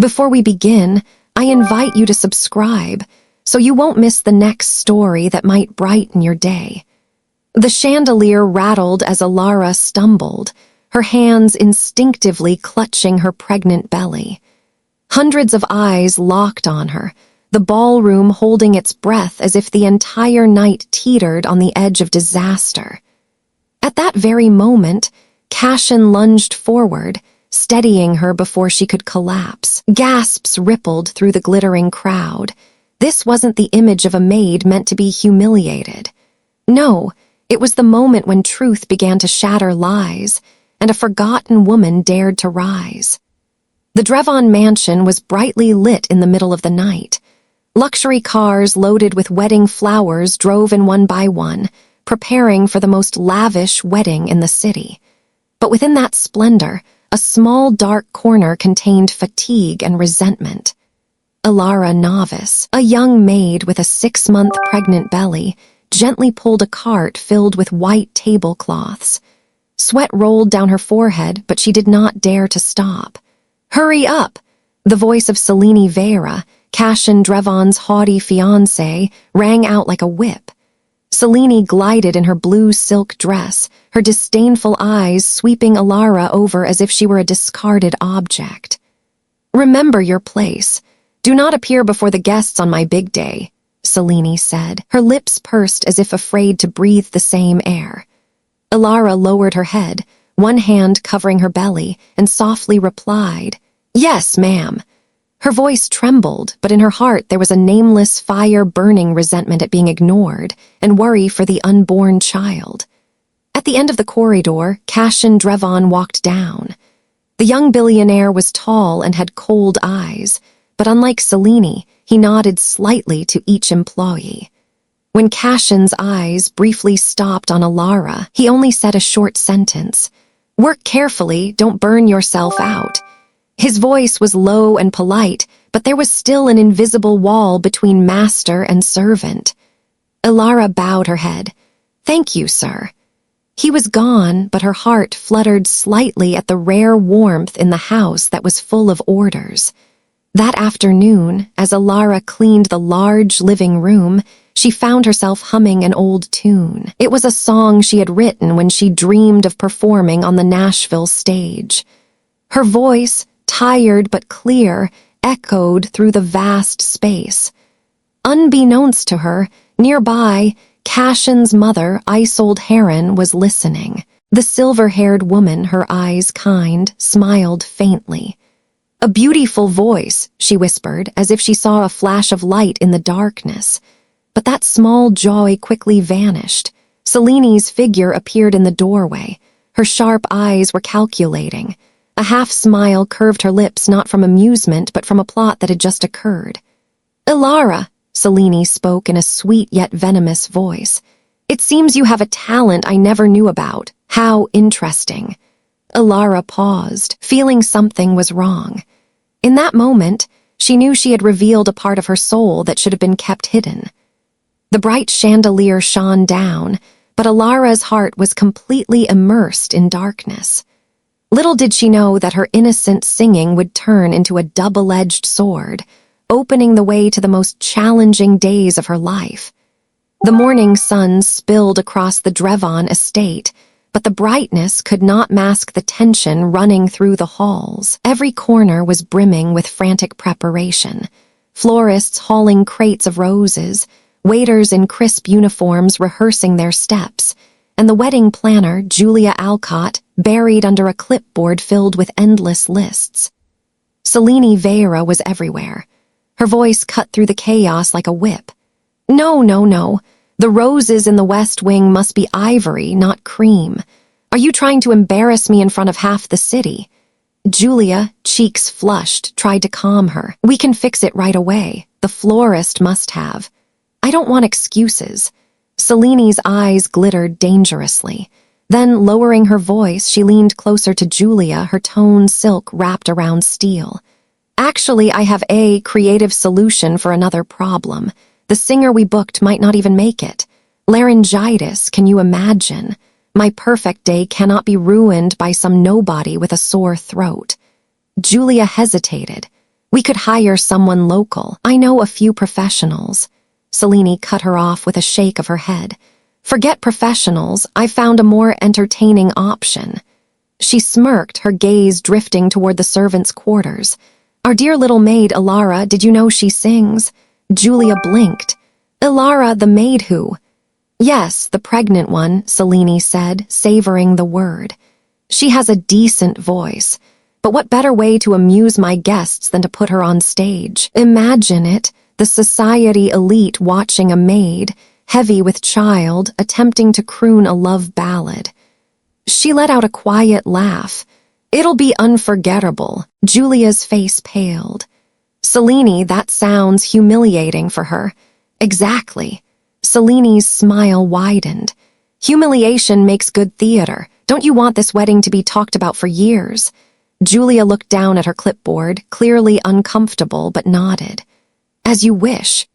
Before we begin, I invite you to subscribe so you won't miss the next story that might brighten your day. The chandelier rattled as Alara stumbled, her hands instinctively clutching her pregnant belly. Hundreds of eyes locked on her, the ballroom holding its breath as if the entire night teetered on the edge of disaster. At that very moment, Cashin lunged forward, steadying her before she could collapse. Gasps rippled through the glittering crowd. This wasn't the image of a maid meant to be humiliated. No, it was the moment when truth began to shatter lies, and a forgotten woman dared to rise. The Drevon mansion was brightly lit in the middle of the night. Luxury cars loaded with wedding flowers drove in one by one, preparing for the most lavish wedding in the city. But within that splendor, a small dark corner contained fatigue and resentment. Alara Novice, a young maid with a 6-month pregnant belly, gently pulled a cart filled with white tablecloths. Sweat rolled down her forehead, but she did not dare to stop. "Hurry up!" The voice of Selene Vera, Cashin Drevon's haughty fiancé, rang out like a whip. Selene glided in her blue silk dress, her disdainful eyes sweeping Alara over as if she were a discarded object. "Remember your place. Do not appear before the guests on my big day," Selene said, her lips pursed as if afraid to breathe the same air. Alara lowered her head, one hand covering her belly, and softly replied, "Yes, ma'am." Her voice trembled, but in her heart there was a nameless fire-burning resentment at being ignored and worry for the unborn child. At the end of the corridor, Cashin Drevon walked down. The young billionaire was tall and had cold eyes, but unlike Selene, he nodded slightly to each employee. When Cashin's eyes briefly stopped on Alara, he only said a short sentence, "Work carefully, don't burn yourself out." His voice was low and polite, but there was still an invisible wall between master and servant. Alara bowed her head. "Thank you, sir." He was gone, but her heart fluttered slightly at the rare warmth in the house that was full of orders. That afternoon, as Alara cleaned the large living room, she found herself humming an old tune. It was a song she had written when she dreamed of performing on the Nashville stage. Her voice, tired but clear, echoed through the vast space. Unbeknownst to her, nearby, Cashin's mother, Isolde Heron, was listening. The silver-haired woman, her eyes kind, smiled faintly. "A beautiful voice," she whispered, as if she saw a flash of light in the darkness. But that small joy quickly vanished. Selene's figure appeared in the doorway. Her sharp eyes were calculating. A half-smile curved her lips not from amusement but from a plot that had just occurred. "Alara," Selene spoke in a sweet yet venomous voice, "it seems you have a talent I never knew about. How interesting." Alara paused, feeling something was wrong. In that moment, she knew she had revealed a part of her soul that should have been kept hidden. The bright chandelier shone down, but Alara's heart was completely immersed in darkness. Little did she know that her innocent singing would turn into a double-edged sword, opening the way to the most challenging days of her life. The morning sun spilled across the Drevon estate, but the brightness could not mask the tension running through the halls. Every corner was brimming with frantic preparation. Florists hauling crates of roses, waiters in crisp uniforms rehearsing their steps, and the wedding planner, Julia Alcott, buried under a clipboard filled with endless lists. Selene Vera was everywhere. Her voice cut through the chaos like a whip. "No, no, no. The roses in the West Wing must be ivory, not cream. Are you trying to embarrass me in front of half the city?" Julia, cheeks flushed, tried to calm her. "We can fix it right away. The florist must have." "I don't want excuses." Selene's eyes glittered dangerously. Then, lowering her voice, she leaned closer to Julia, her tone silk wrapped around steel. "Actually, I have a creative solution for another problem. The singer we booked might not even make it. Laryngitis, can you imagine? My perfect day cannot be ruined by some nobody with a sore throat." Julia hesitated. We could hire someone local. I know a few professionals. Selene cut her off with a shake of her head. Forget professionals, I found a more entertaining option. She smirked, her gaze drifting toward the servants' quarters. Our dear little maid, Ilara, did you know she sings? Julia blinked. Ilara, the maid who? Yes, the pregnant one, Selene said, savoring the word. She has a decent voice. But what better way to amuse my guests than to put her on stage? Imagine it, the society elite watching a maid, heavy with child, attempting to croon a love ballad. She let out a quiet laugh. It'll be unforgettable. Julia's face paled. Selene, that sounds humiliating for her. Exactly. Selene's smile widened. Humiliation makes good theater. Don't you want this wedding to be talked about for years? Julia looked down at her clipboard, clearly uncomfortable, but nodded. As you wish.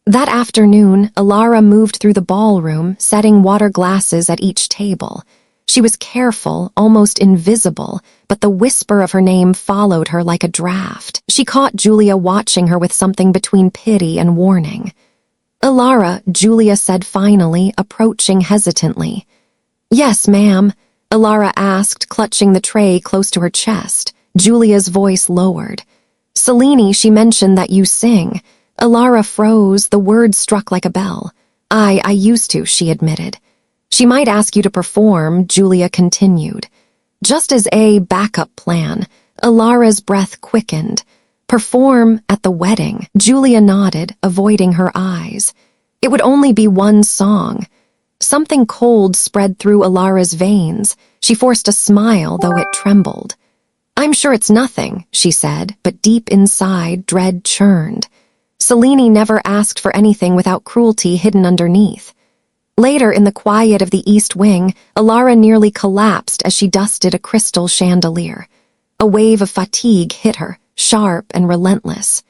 That afternoon, Ilara moved through the ballroom, setting water glasses at each table. She was careful, almost invisible, but the whisper of her name followed her like a draft. She caught Julia watching her with something between pity and warning. Ilara, Julia said finally, approaching hesitantly. Yes, ma'am, Ilara asked, clutching the tray close to her chest. Julia's voice lowered. Selene, she mentioned that you sing. Ilara froze, the words struck like a bell. I used to, she admitted. She might ask you to perform, Julia continued. Just as a backup plan, Ilara's breath quickened. Perform at the wedding, Julia nodded, avoiding her eyes. It would only be one song. Something cold spread through Ilara's veins. She forced a smile, though it trembled. I'm sure it's nothing, she said, but deep inside, dread churned. Selene never asked for anything without cruelty hidden underneath. Later, in the quiet of the East Wing, Ilara nearly collapsed as she dusted a crystal chandelier. A wave of fatigue hit her, sharp and relentless.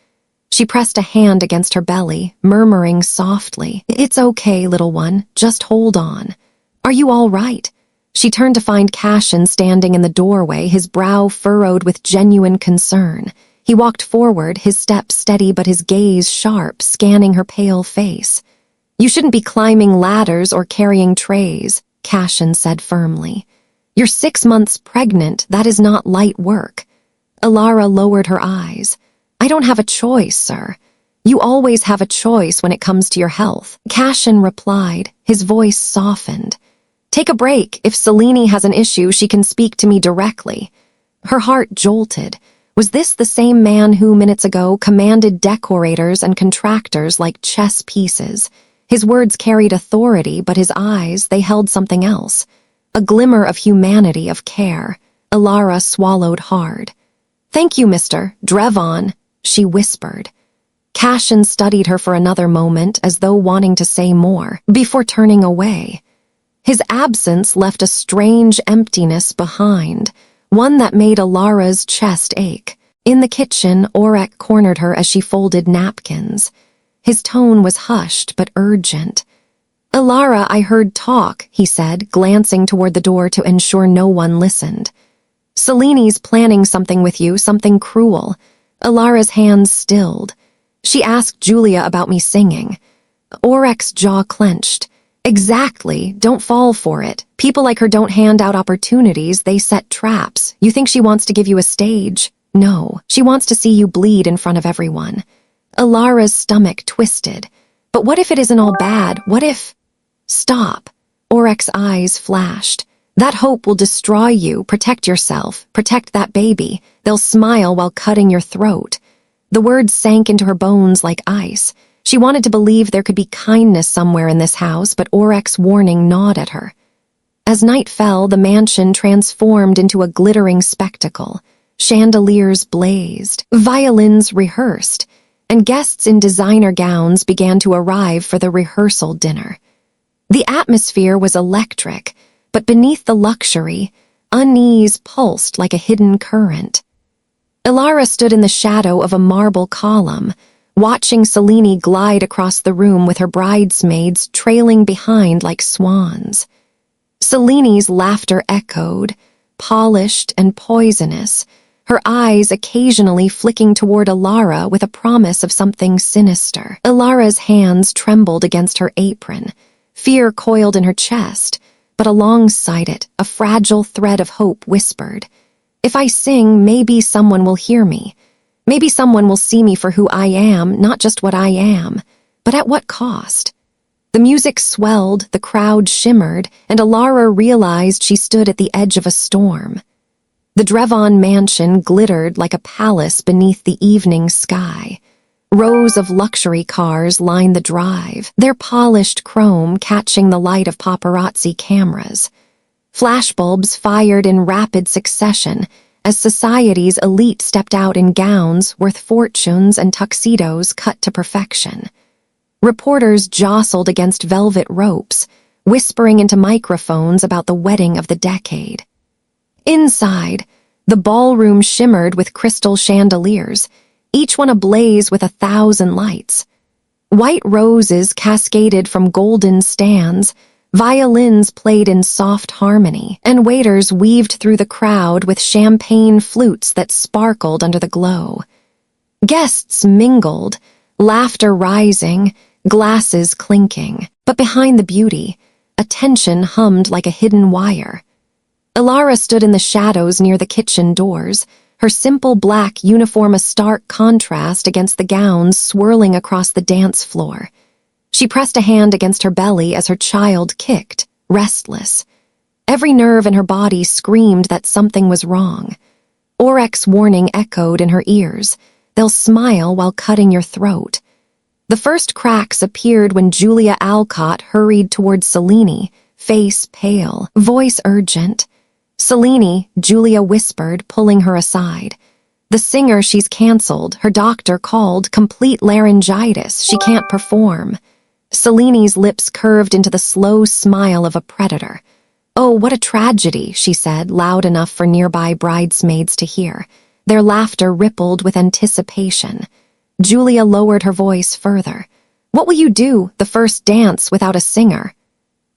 She pressed a hand against her belly, murmuring softly, It's okay, little one, just hold on. Are you all right? She turned to find Cashin standing in the doorway, his brow furrowed with genuine concern. He walked forward, his step steady but his gaze sharp, scanning her pale face. You shouldn't be climbing ladders or carrying trays, Cashin said firmly. You're 6 months pregnant, that is not light work. Ilara lowered her eyes. I don't have a choice, sir. You always have a choice when it comes to your health. Cashin replied, his voice softened. Take a break. If Selene has an issue, she can speak to me directly. Her heart jolted. Was this the same man who, minutes ago, commanded decorators and contractors like chess pieces? His words carried authority, but his eyes, they held something else. A glimmer of humanity, of care. Ilara swallowed hard. Thank you, Mr. Drevon, she whispered. Cashin studied her for another moment, as though wanting to say more, before turning away. His absence left a strange emptiness behind, one that made Ilara's chest ache. In the kitchen, Orek cornered her as she folded napkins. His tone was hushed but urgent. Ilara, I heard talk, he said, glancing toward the door to ensure no one listened. Selene's planning something with you, something cruel. Ilara's hands stilled. She asked Julia about me singing. Orek's jaw clenched. Exactly, don't fall for it. People like her don't hand out opportunities, they set traps. You think she wants to give you a stage? No, she wants to see you bleed in front of everyone. Ilara's stomach twisted. But what if it isn't all bad? What if... Stop. Orek's eyes flashed. That hope will destroy you. Protect yourself. Protect that baby. They'll smile while cutting your throat. The words sank into her bones like ice. She wanted to believe there could be kindness somewhere in this house, but Orek's warning gnawed at her. As night fell, the mansion transformed into a glittering spectacle. Chandeliers blazed, violins rehearsed, and guests in designer gowns began to arrive for the rehearsal dinner. The atmosphere was electric, but beneath the luxury, unease pulsed like a hidden current. Ilara stood in the shadow of a marble column, watching Selene glide across the room with her bridesmaids trailing behind like swans. Selene's laughter echoed, polished and poisonous, her eyes occasionally flicking toward Alara with a promise of something sinister. Alara's hands trembled against her apron. Fear coiled in her chest, but alongside it, a fragile thread of hope whispered, "If I sing, maybe someone will hear me. Maybe someone will see me for who I am, not just what I am. But at what cost?" The music swelled, the crowd shimmered, and Alara realized she stood at the edge of a storm. The Drevon mansion glittered like a palace beneath the evening sky. Rows of luxury cars lined the drive, their polished chrome catching the light of paparazzi cameras. Flashbulbs fired in rapid succession as society's elite stepped out in gowns worth fortunes and tuxedos cut to perfection. Reporters jostled against velvet ropes, whispering into microphones about the wedding of the decade. Inside, the ballroom shimmered with crystal chandeliers, each one ablaze with 1,000 lights. White roses cascaded from golden stands, violins played in soft harmony, and waiters weaved through the crowd with champagne flutes that sparkled under the glow. Guests mingled, laughter rising, glasses clinking, but behind the beauty, attention hummed like a hidden wire. Alara stood in the shadows near the kitchen doors, her simple black uniform a stark contrast against the gowns swirling across the dance floor. She pressed a hand against her belly as her child kicked, restless. Every nerve in her body screamed that something was wrong. Orek's warning echoed in her ears. "They'll smile while cutting your throat." The first cracks appeared when Julia Alcott hurried toward Selene, face pale, voice urgent. "Selene," Julia whispered, pulling her aside. "The singer she's canceled, her doctor called, complete laryngitis, she can't perform." Selene's lips curved into the slow smile of a predator. "Oh, what a tragedy," she said, loud enough for nearby bridesmaids to hear. Their laughter rippled with anticipation. Julia lowered her voice further. "What will you do, the first dance without a singer?"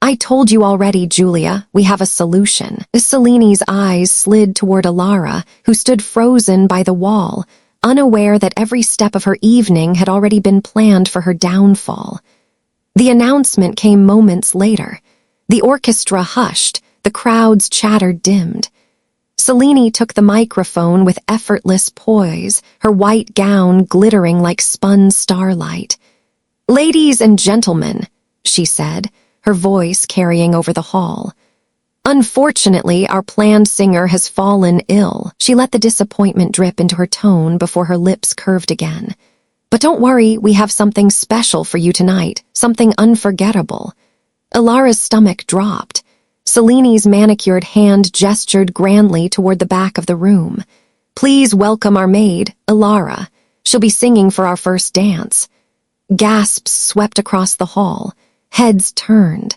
"I told you already, Julia, we have a solution." Selene's eyes slid toward Alara, who stood frozen by the wall, unaware that every step of her evening had already been planned for her downfall. The announcement came moments later. The orchestra hushed, the crowd's chatter dimmed. Selene took the microphone with effortless poise, her white gown glittering like spun starlight. "Ladies and gentlemen," she said, her voice carrying over the hall. "Unfortunately, our planned singer has fallen ill." She let the disappointment drip into her tone before her lips curved again. "But don't worry, we have something special for you tonight, something unforgettable." Alara's stomach dropped. Selene's manicured hand gestured grandly toward the back of the room. "Please welcome our maid, Alara. She'll be singing for our first dance." Gasps swept across the hall. Heads turned.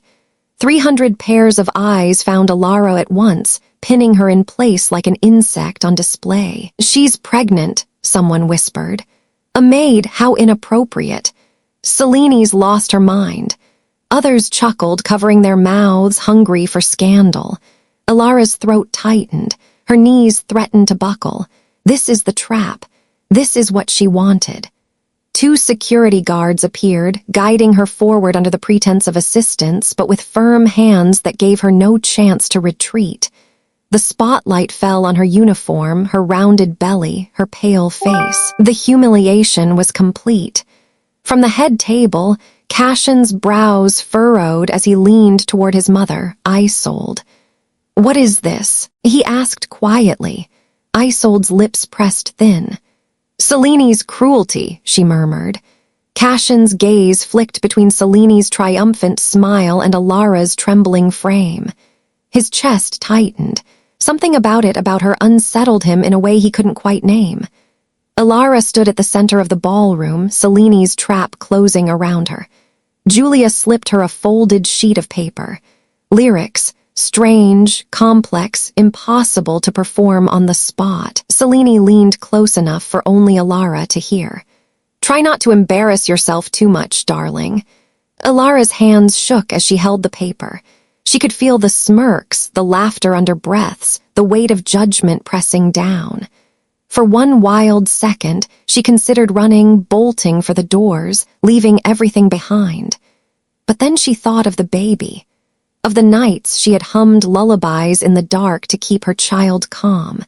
300 pairs of eyes found Alara at once, pinning her in place like an insect on display. "She's pregnant," someone whispered. "A maid, how inappropriate." Selene's lost her mind. Others chuckled, covering their mouths, hungry for scandal. Alara's throat tightened. Her knees threatened to buckle. This is the trap. This is what she wanted. 2 security guards appeared, guiding her forward under the pretense of assistance, but with firm hands that gave her no chance to retreat. The spotlight fell on her uniform, her rounded belly, her pale face. The humiliation was complete. From the head table, Cashin's brows furrowed as he leaned toward his mother, Isolde. "What is this?" he asked quietly. Isolde's lips pressed thin. "Selene's cruelty," she murmured. Cashin's gaze flicked between Selene's triumphant smile and Alara's trembling frame. His chest tightened. Something about her unsettled him in a way he couldn't quite name. Alara stood at the center of the ballroom, Selene's trap closing around her. Julia slipped her a folded sheet of paper. Lyrics, strange, complex, impossible to perform on the spot. Selene leaned close enough for only Alara to hear. "Try not to embarrass yourself too much, darling." Alara's hands shook as she held the paper. She could feel the smirks, the laughter under breaths, the weight of judgment pressing down. For one wild second, she considered running, bolting for the doors, leaving everything behind. But then she thought of the baby, of the nights she had hummed lullabies in the dark to keep her child calm,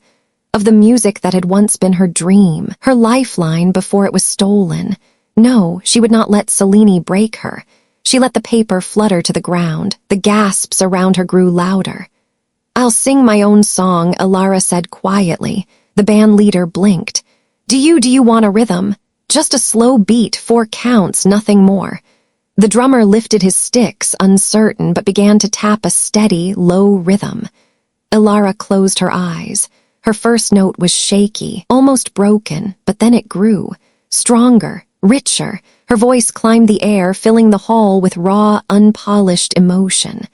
of the music that had once been her dream, her lifeline before it was stolen. No, she would not let Selene break her. She let the paper flutter to the ground. The gasps around her grew louder. "I'll sing my own song," Alara said quietly. The band leader blinked. Do you want a rhythm? Just a slow beat, 4 counts, nothing more." The drummer lifted his sticks, uncertain, but began to tap a steady, low rhythm. Alara closed her eyes. Her first note was shaky, almost broken, but then it grew. Stronger, richer. Her voice climbed the air, filling the hall with raw, unpolished emotion.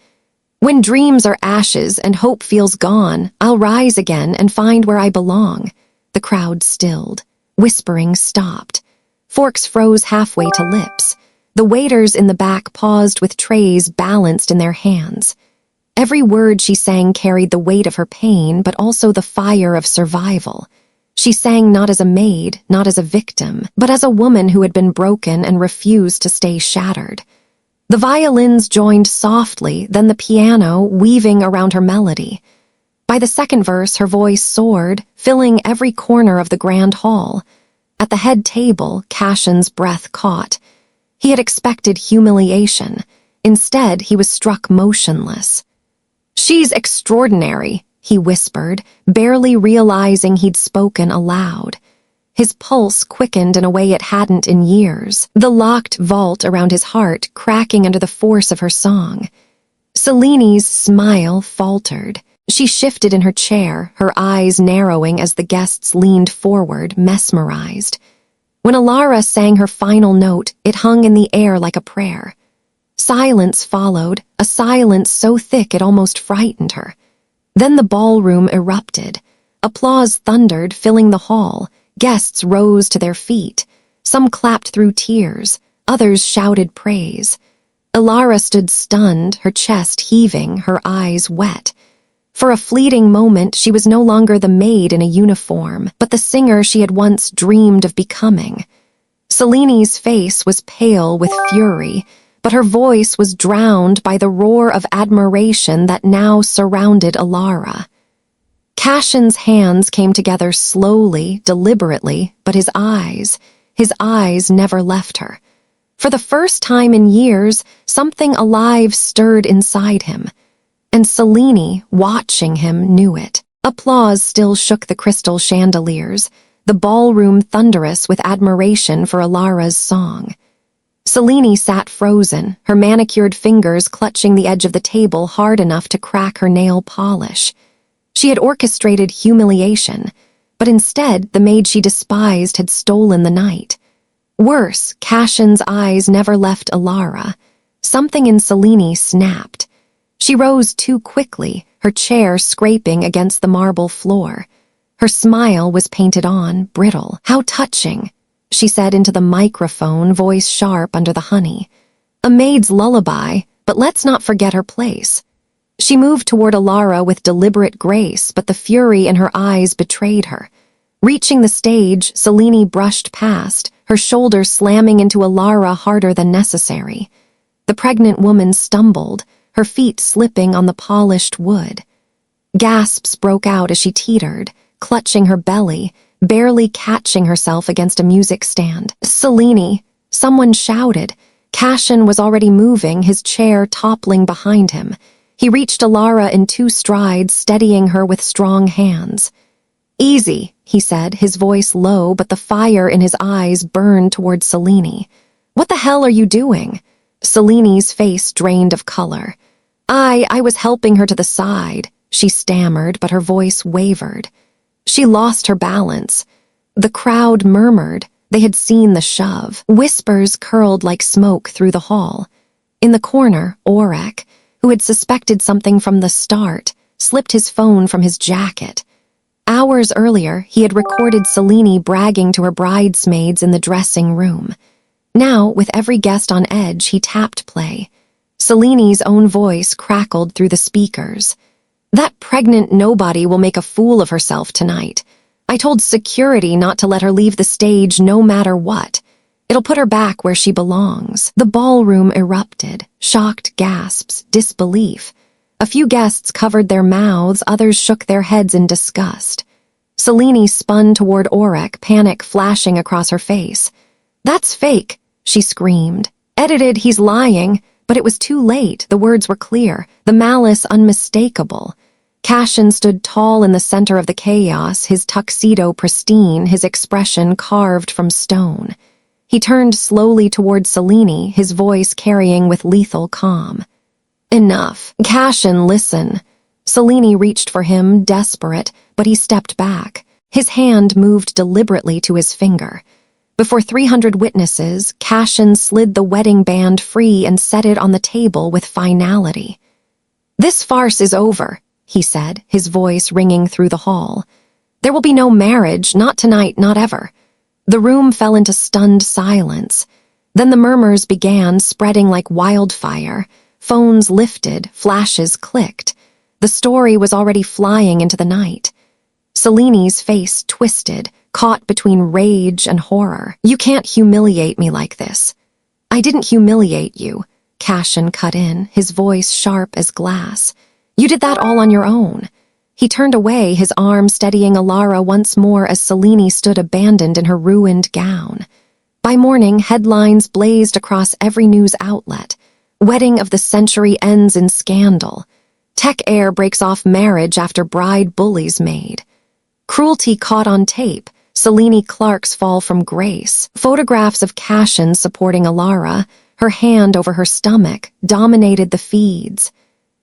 "When dreams are ashes and hope feels gone, I'll rise again and find where I belong." The crowd stilled. Whispering stopped. Forks froze halfway to lips. The waiters in the back paused with trays balanced in their hands. Every word she sang carried the weight of her pain, but also the fire of survival. She sang not as a maid, not as a victim, but as a woman who had been broken and refused to stay shattered. The violins joined softly, then the piano weaving around her melody. By the second verse, her voice soared, filling every corner of the grand hall. At the head table, Cashin's breath caught. He had expected humiliation. Instead, he was struck motionless. "She's extraordinary," he whispered, barely realizing he'd spoken aloud. His pulse quickened in a way it hadn't in years, the locked vault around his heart cracking under the force of her song. Selene's smile faltered. She shifted in her chair, her eyes narrowing as the guests leaned forward, mesmerized. When Alara sang her final note, it hung in the air like a prayer. Silence followed, a silence so thick it almost frightened her. Then the ballroom erupted. Applause thundered, filling the hall. Guests rose to their feet. Some clapped through tears. Others shouted praise. Alara stood stunned, her chest heaving, her eyes wet. For a fleeting moment, she was no longer the maid in a uniform, but the singer she had once dreamed of becoming. Selene's face was pale with fury, but her voice was drowned by the roar of admiration that now surrounded Alara. Cashin's hands came together slowly, deliberately, but his eyes never left her. For the first time in years, something alive stirred inside him. And Selene, watching him, knew it. Applause still shook the crystal chandeliers, the ballroom thunderous with admiration for Alara's song. Selene sat frozen, her manicured fingers clutching the edge of the table hard enough to crack her nail polish. She had orchestrated humiliation, but instead the maid she despised had stolen the night. Worse, Cashin's eyes never left Alara. Something in Selene snapped. She rose too quickly, her chair scraping against the marble floor. Her smile was painted on, brittle. "How touching," she said into the microphone, voice sharp under the honey. "A maid's lullaby, but let's not forget her place." She moved toward Alara with deliberate grace, but the fury in her eyes betrayed her. Reaching the stage, Selene brushed past, her shoulder slamming into Alara harder than necessary. The pregnant woman stumbled, her feet slipping on the polished wood. Gasps broke out as she teetered, clutching her belly, barely catching herself against a music stand. "Selene!" Someone shouted. Cashin was already moving, his chair toppling behind him. He reached Alara in 2 strides, steadying her with strong hands. "Easy," he said, his voice low, but the fire in his eyes burned toward Selene. "What the hell are you doing?" Selene's face drained of color. I was helping her to the side," she stammered, but her voice wavered. She lost her balance. The crowd murmured. They had seen the shove. Whispers curled like smoke through the hall. In the corner, Orek, who had suspected something from the start, slipped his phone from his jacket. Hours earlier, he had recorded Selene bragging to her bridesmaids in the dressing room. Now, with every guest on edge, he tapped play. Selene's own voice crackled through the speakers. "That pregnant nobody will make a fool of herself tonight. I told security not to let her leave the stage no matter what. It'll put her back where she belongs." The ballroom erupted, shocked gasps, disbelief. A few guests covered their mouths, others shook their heads in disgust. Selene spun toward Orek, panic flashing across her face. "That's fake," she screamed. "Edited, he's lying." But it was too late. The words were clear, the malice unmistakable. Cashin stood tall in the center of the chaos, his tuxedo pristine, his expression carved from stone. He turned slowly toward Selene, his voice carrying with lethal calm. "Enough. Cashin, listen." Selene reached for him, desperate, but he stepped back. His hand moved deliberately to his finger. Before 300 witnesses, Cashin slid the wedding band free and set it on the table with finality. "This farce is over," he said, his voice ringing through the hall. "There will be no marriage, not tonight, not ever." The room fell into stunned silence. Then the murmurs began, spreading like wildfire. Phones lifted, flashes clicked. The story was already flying into the night. Selene's face twisted, caught between rage and horror. "You can't humiliate me like this." "I didn't humiliate you," Cashin cut in, his voice sharp as glass. "You did that all on your own." He turned away, his arm steadying Alara once more as Selene stood abandoned in her ruined gown. By morning, headlines blazed across every news outlet. "Wedding of the century ends in scandal." "Tech heir breaks off marriage after bride bullies maid." "Cruelty caught on tape." Selene Clark's fall from grace. Photographs of Cashin supporting Alara, her hand over her stomach, dominated the feeds.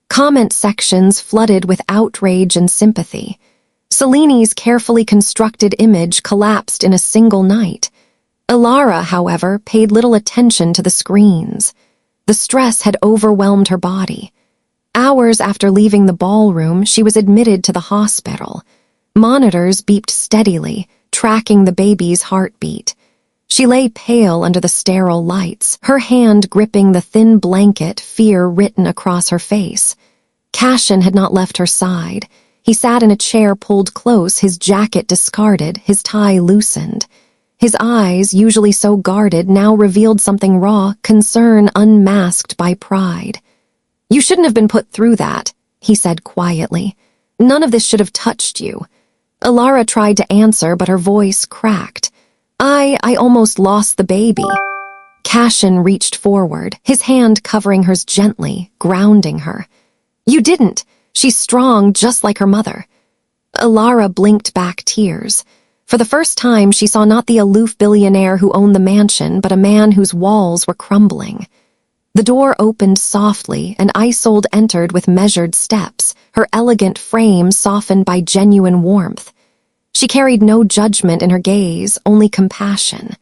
Comment sections flooded with outrage and sympathy. Selene's carefully constructed image collapsed in a single night. Alara, however, paid little attention to the screens. The stress had overwhelmed her body. Hours after leaving the ballroom, she was admitted to the hospital. Monitors beeped steadily, tracking the baby's heartbeat. She lay pale under the sterile lights, her hand gripping the thin blanket, fear written across her face. Cashin had not left her side. He sat in a chair pulled close, his jacket discarded, his tie loosened. His eyes, usually so guarded, now revealed something raw, concern unmasked by pride. "You shouldn't have been put through that," he said quietly. "None of this should have touched you." Alara tried to answer, but her voice cracked. I almost lost the baby." Cashin reached forward, his hand covering hers gently, grounding her. "You didn't. She's strong, just like her mother." Alara blinked back tears. For the first time, she saw not the aloof billionaire who owned the mansion, but a man whose walls were crumbling. The door opened softly, and Isolde entered with measured steps, her elegant frame softened by genuine warmth. She carried no judgment in her gaze, only compassion.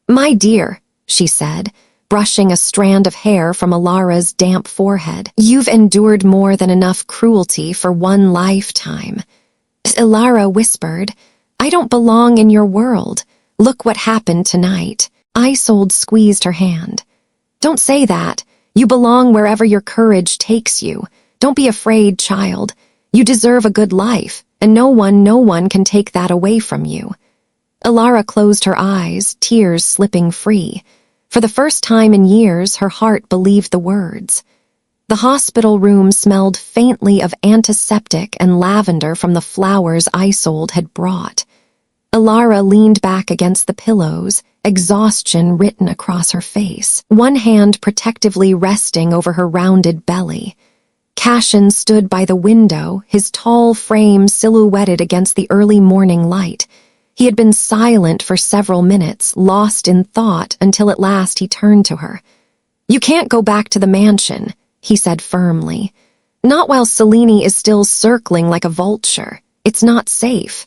"My dear," she said, brushing a strand of hair from Alara's damp forehead, "you've endured more than enough cruelty for one lifetime." Alara whispered, "I don't belong in your world. Look what happened tonight." Isolde squeezed her hand. "Don't say that. You belong wherever your courage takes you. Don't be afraid, child. You deserve a good life, and no one can take that away from you." Alara closed her eyes, tears slipping free. For the first time in years, her heart believed the words. The hospital room smelled faintly of antiseptic and lavender from the flowers Isolde had brought. Alara leaned back against the pillows, exhaustion written across her face, one hand protectively resting over her rounded belly. Cashin stood by the window, his tall frame silhouetted against the early morning light. He had been silent for several minutes, lost in thought, until at last he turned to her. "You can't go back to the mansion," he said firmly. "Not while Selene is still circling like a vulture. It's not safe."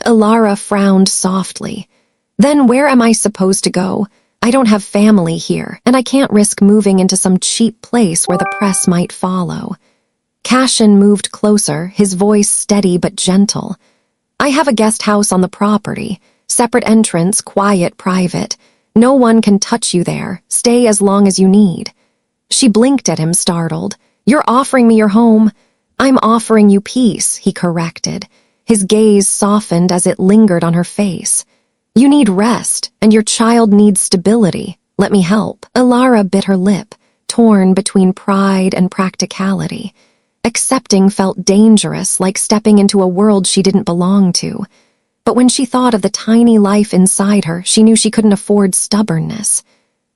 Alara frowned softly. "Then where am I supposed to go? I don't have family here, and I can't risk moving into some cheap place where the press might follow." Cashin moved closer, his voice steady but gentle. "I have a guest house on the property. Separate entrance, quiet, private. No one can touch you there. Stay as long as you need." She blinked at him, startled. "You're offering me your home?" "I'm offering you peace," he corrected. His gaze softened as it lingered on her face. "You need rest, and your child needs stability. Let me help." Alara bit her lip, torn between pride and practicality. Accepting felt dangerous, like stepping into a world she didn't belong to. But when she thought of the tiny life inside her, she knew she couldn't afford stubbornness.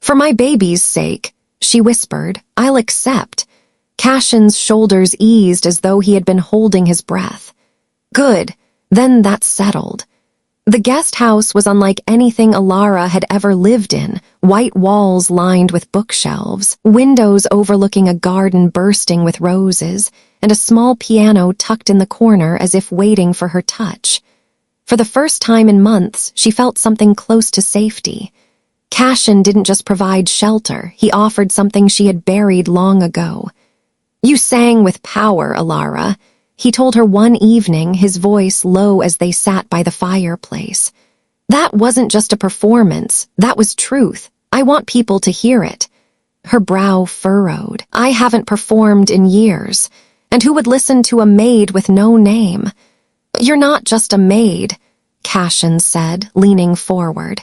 "For my baby's sake," she whispered, "I'll accept." Cashin's shoulders eased as though he had been holding his breath. "Good, then that's settled." The guest house was unlike anything Alara had ever lived in, white walls lined with bookshelves, windows overlooking a garden bursting with roses, and a small piano tucked in the corner as if waiting for her touch. For the first time in months, she felt something close to safety. Cashin didn't just provide shelter, he offered something she had buried long ago. "You sang with power, Alara," he told her one evening, his voice low as they sat by the fireplace. "That wasn't just a performance, that was truth. I want people to hear it." Her brow furrowed. "I haven't performed in years. And who would listen to a maid with no name?" "You're not just a maid," Cashin said, leaning forward.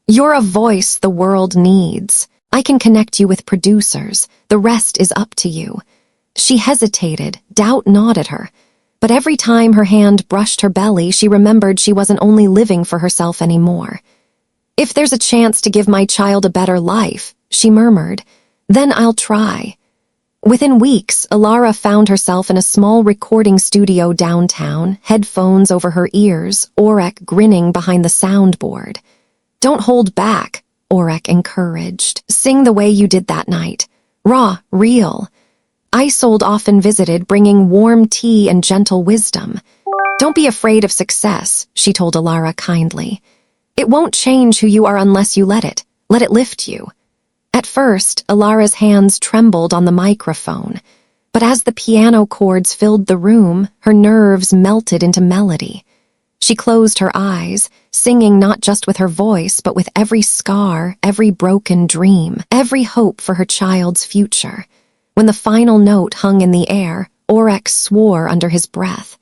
"You're a voice the world needs. I can connect you with producers. The rest is up to you." She hesitated, doubt gnawed at her. But every time her hand brushed her belly, she remembered she wasn't only living for herself anymore. "If there's a chance to give my child a better life," she murmured, "then I'll try." Within weeks, Alara found herself in a small recording studio downtown, headphones over her ears, Orek grinning behind the soundboard. "Don't hold back," Orek encouraged. "Sing the way you did that night. Raw, real." Isolde often visited, bringing warm tea and gentle wisdom. "Don't be afraid of success," she told Alara kindly. "It won't change who you are unless you let it. Let it lift you." At first, Alara's hands trembled on the microphone, but as the piano chords filled the room, her nerves melted into melody. She closed her eyes, singing not just with her voice, but with every scar, every broken dream, every hope for her child's future. When the final note hung in the air, Orek swore under his breath.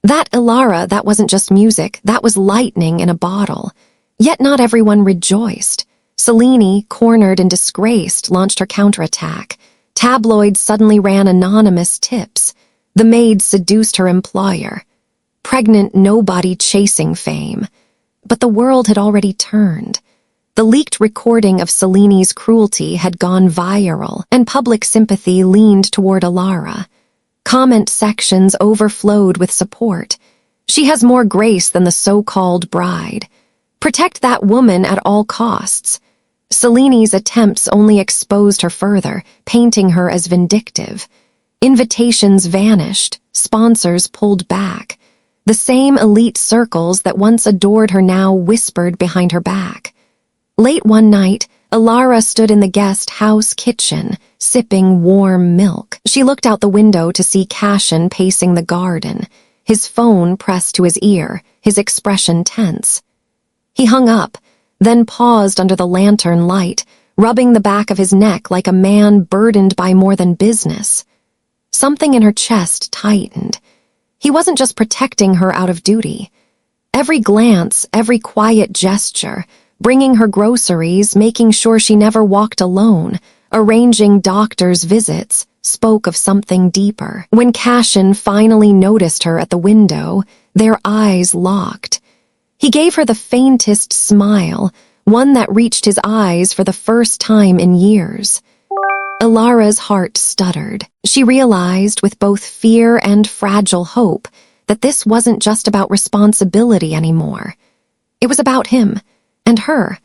"That, Alara, that wasn't just music, that was lightning in a bottle." Yet not everyone rejoiced. Selene, cornered and disgraced, launched her counterattack. Tabloids suddenly ran anonymous tips. The maid seduced her employer. Pregnant nobody chasing fame. But the world had already turned. The leaked recording of Selene's cruelty had gone viral, and public sympathy leaned toward Alara. Comment sections overflowed with support. "She has more grace than the so-called bride. Protect that woman at all costs." Selene's attempts only exposed her further, painting her as vindictive. Invitations vanished, sponsors pulled back. The same elite circles that once adored her now whispered behind her back. Late one night, Alara stood in the guest house kitchen, sipping warm milk. She looked out the window to see Cashin pacing the garden, his phone pressed to his ear, his expression tense. He hung up, then paused under the lantern light, rubbing the back of his neck like a man burdened by more than business. Something in her chest tightened. He wasn't just protecting her out of duty. Every glance, every quiet gesture, bringing her groceries, making sure she never walked alone, arranging doctor's visits, spoke of something deeper. When Cashin finally noticed her at the window, their eyes locked. He gave her the faintest smile, one that reached his eyes for the first time in years. Alara's heart stuttered. She realized, with both fear and fragile hope, that this wasn't just about responsibility anymore. It was about him, and her,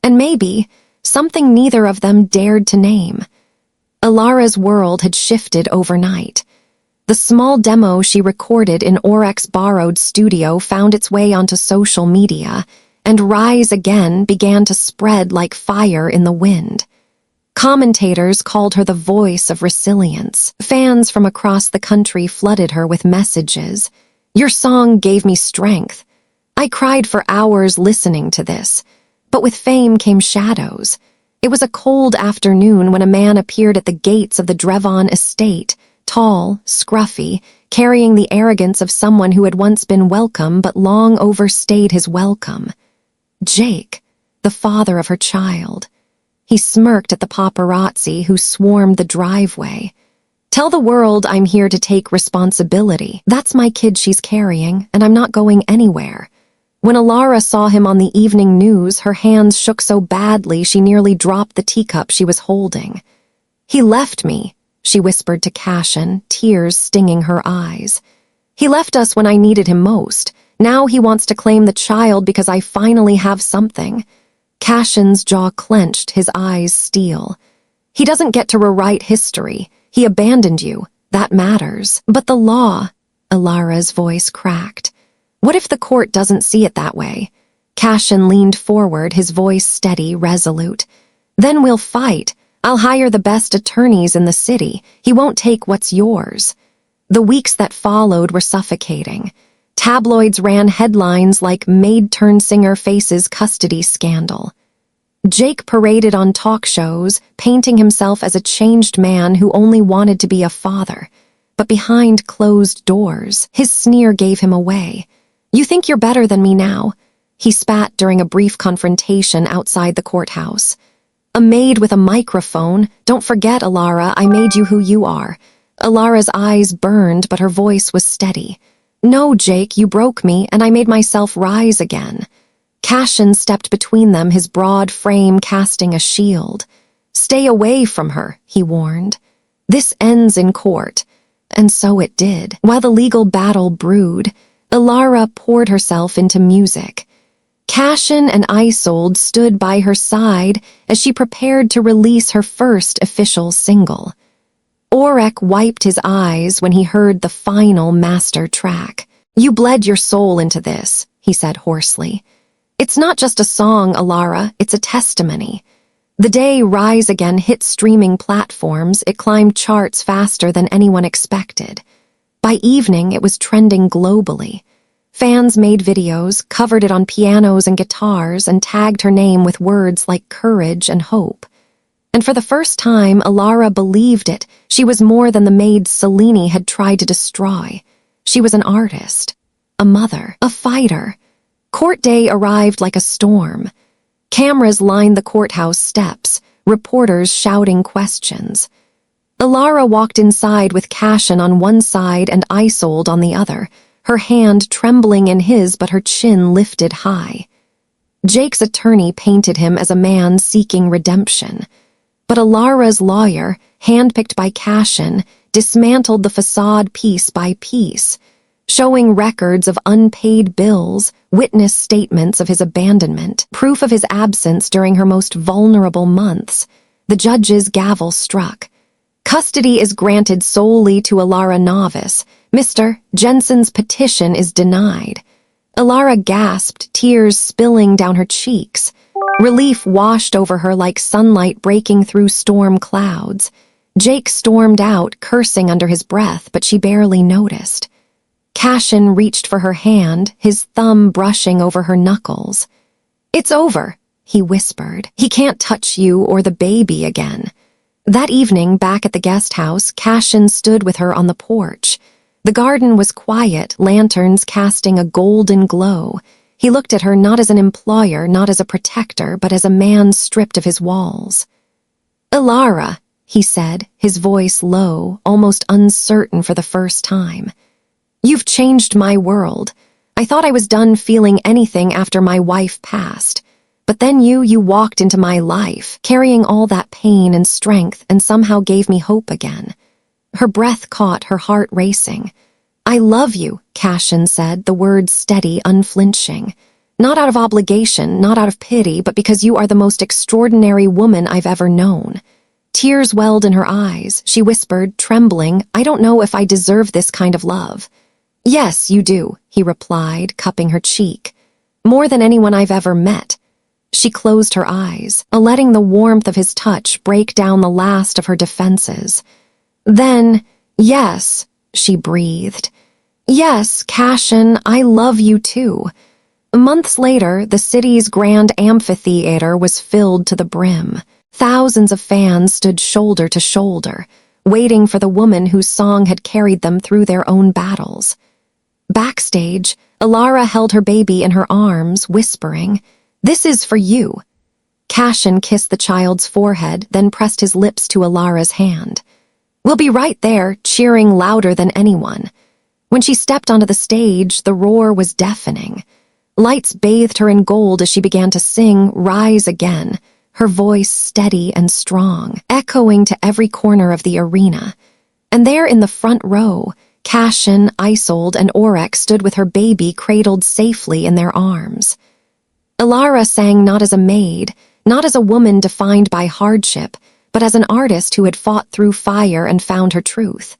and maybe something neither of them dared to name. Alara's world had shifted overnight. The small demo she recorded in Orek's borrowed studio found its way onto social media, and Rise Again began to spread like fire in the wind. Commentators called her the voice of resilience. Fans from across the country flooded her with messages. "Your song gave me strength. I cried for hours listening to this." But with fame came shadows. It was a cold afternoon when a man appeared at the gates of the Drevon estate, tall, scruffy, carrying the arrogance of someone who had once been welcome but long overstayed his welcome. Jake, the father of her child. He smirked at the paparazzi who swarmed the driveway. Tell the world I'm here to take responsibility. That's my kid she's carrying, and I'm not going anywhere. When Alara saw him on the evening news, her hands shook so badly she nearly dropped the teacup she was holding. He left me, she whispered to Cashin, tears stinging her eyes. He left us when I needed him most. Now he wants to claim the child because I finally have something. Cashin's jaw clenched, his eyes steel. He doesn't get to rewrite history. He abandoned you. That matters. But the law, Alara's voice cracked. What if the court doesn't see it that way? Cashin leaned forward, his voice steady, resolute. Then we'll fight. I'll hire the best attorneys in the city. He won't take what's yours. The weeks that followed were suffocating. Tabloids ran headlines like maid-turned-singer faces custody scandal. Jake paraded on talk shows, painting himself as a changed man who only wanted to be a father. But behind closed doors, his sneer gave him away. You think you're better than me now? He spat during a brief confrontation outside the courthouse. A maid with a microphone. Don't forget, Alara, I made you who you are. Alara's eyes burned, but her voice was steady. No, Jake, you broke me, and I made myself rise again. Cashin stepped between them, his broad frame casting a shield. Stay away from her, he warned. This ends in court. And so it did. While the legal battle brewed, Alara poured herself into music. Cashin and Isolde stood by her side as she prepared to release her first official single. Orek wiped his eyes when he heard the final master track. You bled your soul into this, he said hoarsely. It's not just a song, Alara, it's a testimony. The day Rise Again hit streaming platforms, it climbed charts faster than anyone expected. By evening, it was trending globally. Fans made videos, covered it on pianos and guitars, and tagged her name with words like courage and hope. And for the first time, Alara believed it. She was more than the maid Selene had tried to destroy. She was an artist, a mother, a fighter. Court day arrived like a storm. Cameras lined the courthouse steps, reporters shouting questions. Alara walked inside with Cashin on one side and Isolde on the other, her hand trembling in his but her chin lifted high. Jake's attorney painted him as a man seeking redemption. But Alara's lawyer, handpicked by Cashin, dismantled the facade piece by piece, showing records of unpaid bills, witness statements of his abandonment, proof of his absence during her most vulnerable months. The judge's gavel struck. Custody is granted solely to Alara Novice. Mr. Jensen's petition is denied. Alara gasped, tears spilling down her cheeks. Relief washed over her like sunlight breaking through storm clouds. Jake stormed out, cursing under his breath, but she barely noticed. Cashin reached for her hand, his thumb brushing over her knuckles. It's over, he whispered. He can't touch you or the baby again. That evening, back at the guest house, Cashin stood with her on the porch. The garden was quiet, lanterns casting a golden glow. He looked at her not as an employer, not as a protector, but as a man stripped of his walls. Alara, he said, his voice low, almost uncertain for the first time. You've changed my world. I thought I was done feeling anything after my wife passed. But then you walked into my life, carrying all that pain and strength, and somehow gave me hope again. Her breath caught, her heart racing. I love you, Cashin said, the words steady, unflinching. Not out of obligation, not out of pity, but because you are the most extraordinary woman I've ever known. Tears welled in her eyes. She whispered, trembling, I don't know if I deserve this kind of love. Yes, you do, he replied, cupping her cheek. More than anyone I've ever met. She closed her eyes, letting the warmth of his touch break down the last of her defenses. Then, yes, she breathed. Yes, Cashin, I love you too. Months later, the city's grand amphitheater was filled to the brim. Thousands of fans stood shoulder to shoulder, waiting for the woman whose song had carried them through their own battles. Backstage, Alara held her baby in her arms, whispering, "This is for you." Cashin kissed the child's forehead, then pressed his lips to Alara's hand. "We'll be right there, cheering louder than anyone." When she stepped onto the stage, the roar was deafening. Lights bathed her in gold as she began to sing "Rise Again," her voice steady and strong, echoing to every corner of the arena. And there in the front row, Cashin, Isolde, and Oryx stood with her baby cradled safely in their arms. Alara sang not as a maid, not as a woman defined by hardship, but as an artist who had fought through fire and found her truth.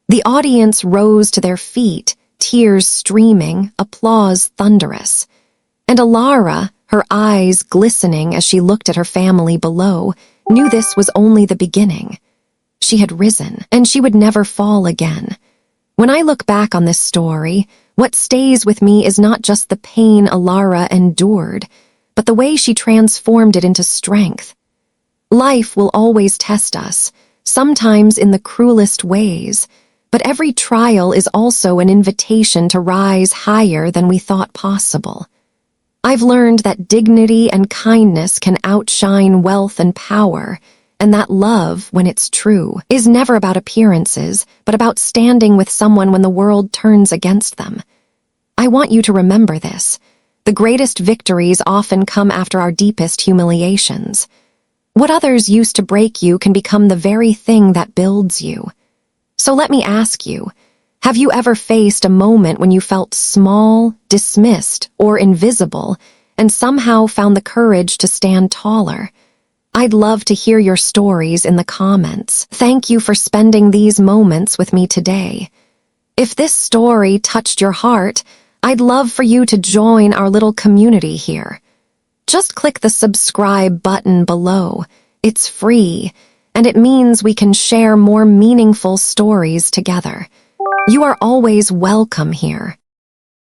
The audience rose to their feet, tears streaming, applause thunderous. And Alara, her eyes glistening as she looked at her family below, knew this was only the beginning. She had risen, and she would never fall again. When I look back on this story, what stays with me is not just the pain Alara endured, but the way she transformed it into strength. Life will always test us, sometimes in the cruelest ways, but every trial is also an invitation to rise higher than we thought possible. I've learned that dignity and kindness can outshine wealth and power, and that love, when it's true, is never about appearances, but about standing with someone when the world turns against them. I want you to remember this. The greatest victories often come after our deepest humiliations. What others used to break you can become the very thing that builds you. So let me ask you, have you ever faced a moment when you felt small, dismissed, or invisible, and somehow found the courage to stand taller? I'd love to hear your stories in the comments. Thank you for spending these moments with me today. If this story touched your heart, I'd love for you to join our little community here. Just click the subscribe button below. It's free, and it means we can share more meaningful stories together. You are always welcome here.